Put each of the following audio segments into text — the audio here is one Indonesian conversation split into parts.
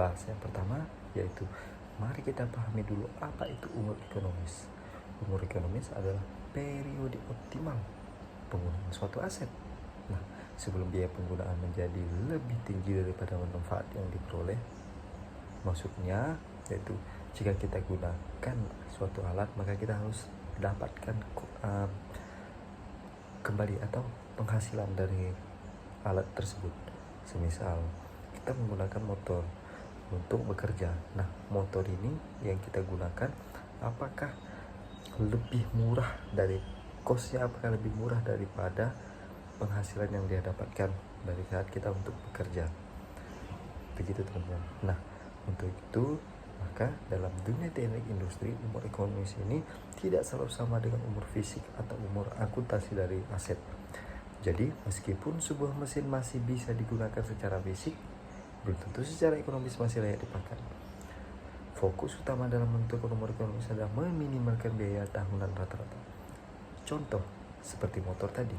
bahas yang pertama, yaitu mari kita pahami dulu apa itu umur ekonomis. Umur ekonomis adalah periode optimal penggunaan suatu aset. Nah, sebelum biaya penggunaan menjadi lebih tinggi daripada manfaat yang diperoleh, maksudnya yaitu jika kita gunakan suatu alat, maka kita harus dapatkan kembali atau penghasilan dari alat tersebut. Semisal kita menggunakan motor untuk bekerja. Nah, motor ini yang kita gunakan apakah lebih murah dari kosnya, apakah lebih murah daripada penghasilan yang dia dapatkan dari saat kita untuk bekerja. Begitu teman-teman. Nah, untuk itu maka dalam dunia teknik industri, umur ekonomis ini tidak selalu sama dengan umur fisik atau umur akuntansi dari aset. Jadi meskipun sebuah mesin masih bisa digunakan secara fisik, belum tentu secara ekonomis masih layak dipakai. Fokus utama dalam bentuk umur ekonomis adalah meminimalkan biaya tahunan rata-rata. Contoh seperti motor tadi.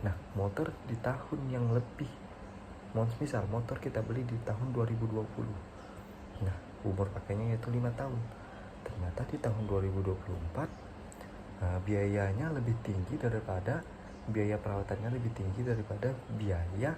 Nah, motor di tahun yang lebih, misal motor kita beli di tahun 2020. Nah, umur pakainya yaitu 5 tahun. Ternyata di tahun 2024 biayanya lebih tinggi daripada biaya perawatannya, lebih tinggi daripada biaya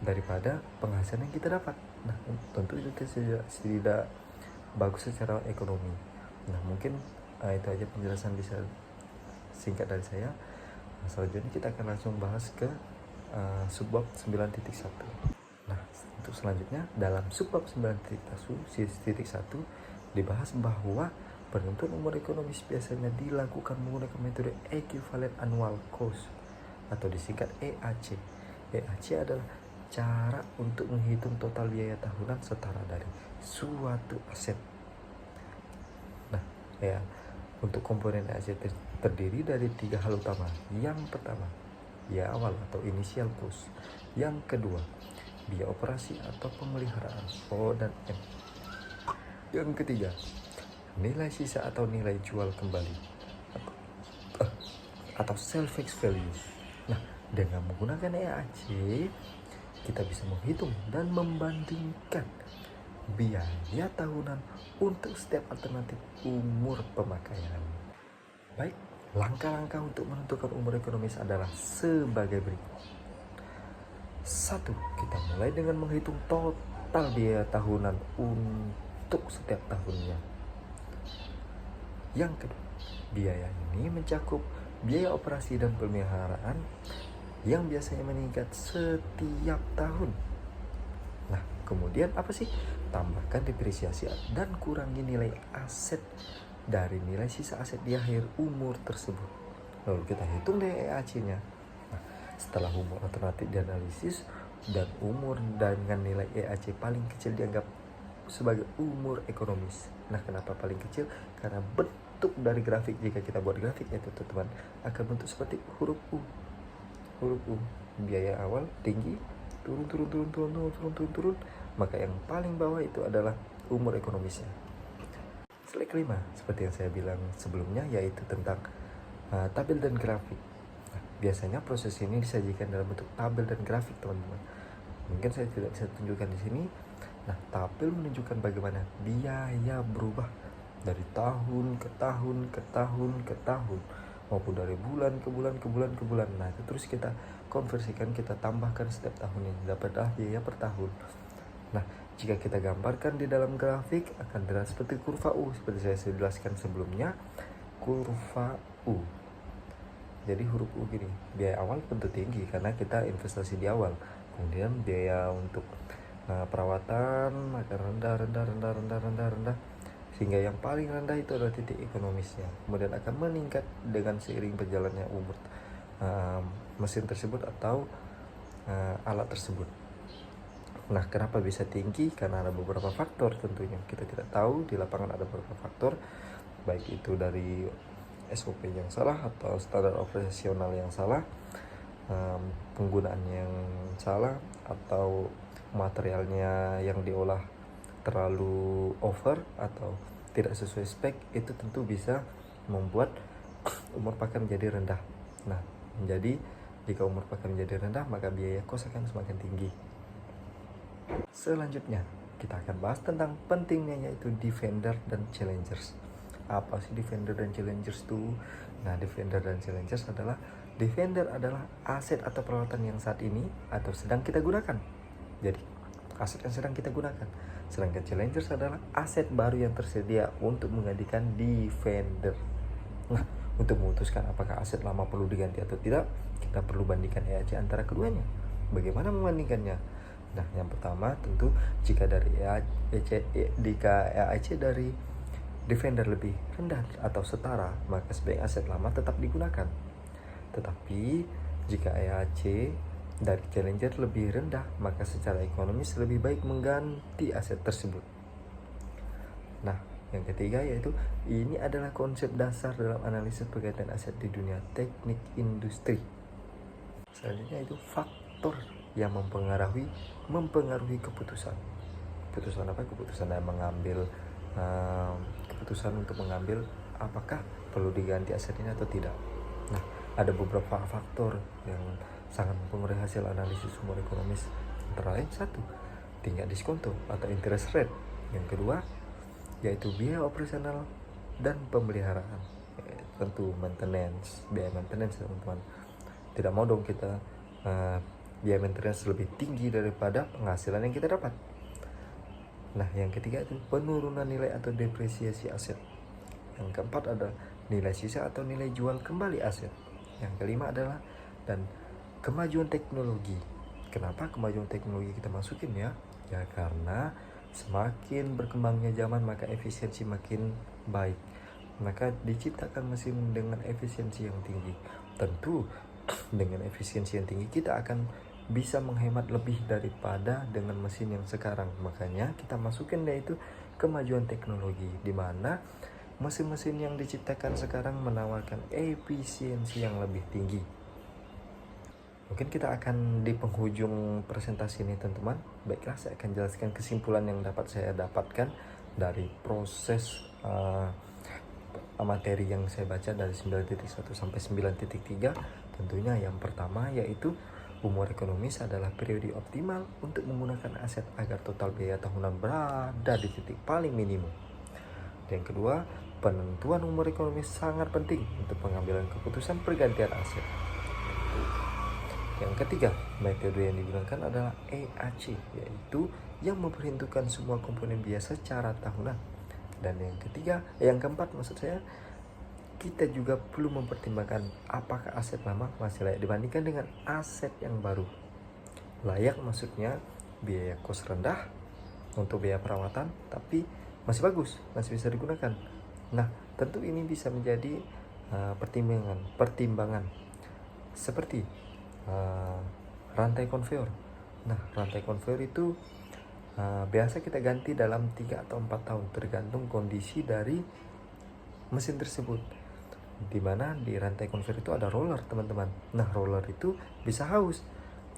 daripada penghasilan yang kita dapat. Nah, tentu itu tidak bagus secara ekonomi. Nah, mungkin itu aja penjelasan bisa singkat dari saya. Selanjutnya kita akan langsung bahas ke subbab 9.1. Nah, untuk selanjutnya dalam subbab 9.1 dibahas bahwa penentuan umur ekonomis biasanya dilakukan menggunakan metode equivalent annual cost atau disingkat EAC. EAC adalah cara untuk menghitung total biaya tahunan setara dari suatu aset. Nah, ya, untuk komponen EAC terdiri dari 3 hal utama. Yang pertama, biaya awal atau initial cost. Yang kedua, biaya operasi atau pemeliharaan, O dan M. Yang ketiga, nilai sisa atau nilai jual kembali atau salvage value. Nah, dengan menggunakan EAC kita bisa menghitung dan membandingkan biaya tahunan untuk setiap alternatif umur pemakaian. Baik, langkah-langkah untuk menentukan umur ekonomis adalah sebagai berikut. 1. Kita mulai dengan menghitung total biaya tahunan untuk setiap tahunnya. Yang kedua, biaya ini mencakup biaya operasi dan pemeliharaan yang biasanya meningkat setiap tahun. Nah, kemudian apa sih? Tambahkan depresiasi dan kurangi nilai aset dari nilai sisa aset di akhir umur tersebut. Lalu kita hitung deh EAC-nya. Nah, setelah umur alternatif dianalisis dan umur dengan nilai EAC paling kecil dianggap sebagai umur ekonomis. Nah, kenapa paling kecil? Karena bentuk dari grafik, jika kita buat grafiknya itu teman-teman akan bentuk seperti huruf U. Huruf U, biaya awal tinggi, turun, maka yang paling bawah itu adalah umur ekonomisnya. Slide kelima, seperti yang saya bilang sebelumnya, yaitu tentang tabel dan grafik. Nah, biasanya proses ini disajikan dalam bentuk tabel dan grafik, teman-teman. Mungkin saya tidak bisa tunjukkan di sini. Nah, tabel menunjukkan bagaimana biaya berubah dari tahun ke tahun ke tahun ke tahun, maupun dari bulan ke bulan ke bulan ke bulan. Nah, itu terus kita konversikan, kita tambahkan setiap tahun ini, dapatlah biaya per tahun. Nah, jika kita gambarkan di dalam grafik akan terlihat seperti kurva U, seperti saya jelaskan sebelumnya, kurva U. Jadi huruf U gini, biaya awal tentu tinggi karena kita investasi di awal. Kemudian biaya untuk perawatan akan rendah, sehingga yang paling rendah itu adalah titik ekonomisnya. Kemudian akan meningkat dengan seiring berjalannya umur mesin tersebut atau alat tersebut. Nah, kenapa bisa tinggi? Karena ada beberapa faktor tentunya. Kita tidak tahu, di lapangan ada beberapa faktor, baik itu dari SOP yang salah atau standar operasional yang salah, penggunaan yang salah, atau materialnya yang diolah terlalu over atau tidak sesuai spek. Itu tentu bisa membuat umur pakai menjadi rendah. Nah, jadi jika umur pakai menjadi rendah, maka biaya kos akan semakin tinggi. Selanjutnya, kita akan bahas tentang pentingnya yaitu defender dan challengers. Apa sih defender dan challengers itu? Nah, defender dan challengers adalah defender adalah aset atau peralatan yang saat ini atau sedang kita gunakan. Jadi, aset yang sedang kita gunakan. Sedangkan challengers adalah aset baru yang tersedia untuk menggantikan defender. Nah, untuk memutuskan apakah aset lama perlu diganti atau tidak, kita perlu bandingkan EAC antara keduanya. Bagaimana membandingkannya? Nah, yang pertama tentu jika EAC dari defender lebih rendah atau setara, maka sebaik aset lama tetap digunakan. Tetapi jika EAC dari challenger lebih rendah, maka secara ekonomis lebih baik mengganti aset tersebut. Nah, yang ketiga yaitu ini adalah konsep dasar dalam analisis pergerakan aset di dunia teknik industri. Selanjutnya itu faktor yang mempengaruhi keputusan. Keputusan apa? Keputusan yang mengambil keputusan untuk mengambil apakah perlu diganti aset ini atau tidak. Nah, ada beberapa faktor yang sangat mempengaruhi hasil analisis sumber ekonomis. Antara lain satu, tingkat diskonto atau interest rate. Yang kedua, yaitu biaya operasional dan pemeliharaan. Tentu biaya maintenance teman-teman. Tidak mau dong kita biaya maintenance lebih tinggi daripada penghasilan yang kita dapat. Nah, yang ketiga itu penurunan nilai atau depresiasi aset. Yang keempat adalah nilai sisa atau nilai jual kembali aset. Yang kelima adalah dan kemajuan teknologi. Kenapa kemajuan teknologi kita masukin ya? Ya karena semakin berkembangnya zaman maka efisiensi makin baik. Maka diciptakan mesin dengan efisiensi yang tinggi. Tentu dengan efisiensi yang tinggi kita akan bisa menghemat lebih daripada dengan mesin yang sekarang. Makanya kita masukin yaitu kemajuan teknologi, di mana mesin-mesin yang diciptakan sekarang menawarkan efisiensi yang lebih tinggi. Mungkin kita akan di penghujung presentasi ini teman-teman. Baiklah, saya akan jelaskan kesimpulan yang dapat saya dapatkan dari proses materi yang saya baca dari 9.1 sampai 9.3. Tentunya yang pertama yaitu umur ekonomis adalah periode optimal untuk menggunakan aset agar total biaya tahunan berada di titik paling minimum. Yang kedua, penentuan umur ekonomis sangat penting untuk pengambilan keputusan pergantian aset. Yang ketiga, metode yang digunakan adalah EAC, yaitu yang memperhitungkan semua komponen biaya secara tahunan. Dan yang keempat maksud saya, kita juga perlu mempertimbangkan apakah aset lama masih layak dibandingkan dengan aset yang baru. Layak maksudnya biaya kos rendah untuk biaya perawatan, tapi masih bagus, masih bisa digunakan. Nah, tentu ini bisa menjadi pertimbangan seperti rantai konveyor. Nah, rantai konveyor itu biasa kita ganti dalam 3 atau 4 tahun tergantung kondisi dari mesin tersebut. Dimana di rantai konveyor itu ada roller teman-teman. Nah, roller itu bisa haus.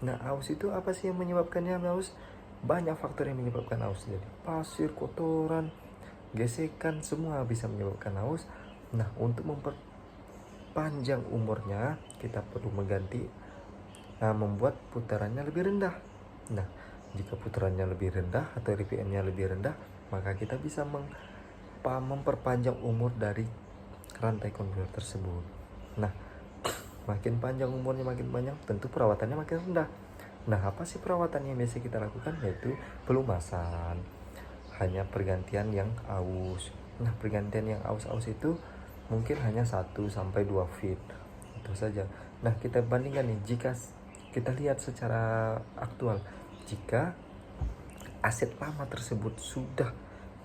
Nah, haus itu apa sih yang menyebabkannya haus? Banyak faktor yang menyebabkan haus. Jadi pasir, kotoran, gesekan, semua bisa menyebabkan haus. Nah, untuk memperpanjang umurnya kita perlu membuat putarannya lebih rendah. Nah, jika putarannya lebih rendah atau RPM-nya lebih rendah, maka kita bisa memperpanjang umur dari rantai konveyor tersebut. Nah, makin panjang umurnya, makin panjang, tentu perawatannya makin rendah. Nah, apa sih perawatan yang biasa kita lakukan? Yaitu pelumasan, hanya pergantian yang aus. Nah, pergantian yang aus itu mungkin hanya 1-2 feet, itu saja. Nah, kita bandingkan nih, jika kita lihat secara aktual, jika aset lama tersebut sudah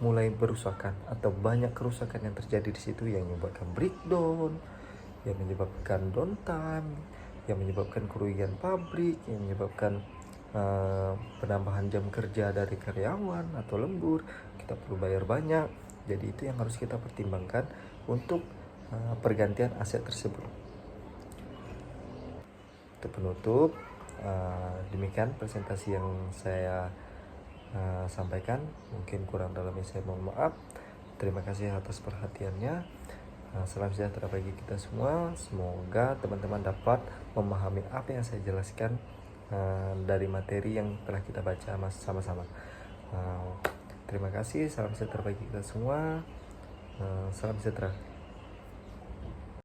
mulai berusakan atau banyak kerusakan yang terjadi di situ yang menyebabkan breakdown, yang menyebabkan downtime, yang menyebabkan kerugian pabrik, yang menyebabkan penambahan jam kerja dari karyawan atau lembur, kita perlu bayar banyak. Jadi itu yang harus kita pertimbangkan untuk pergantian aset tersebut. Untuk penutup, demikian presentasi yang saya sampaikan. Mungkin kurang dalamnya saya mohon maaf. Terima kasih atas perhatiannya. Salam sejahtera bagi kita semua. Semoga teman-teman dapat memahami apa yang saya jelaskan dari materi yang telah kita baca sama-sama. Terima kasih, salam sejahtera bagi kita semua. Salam sejahtera.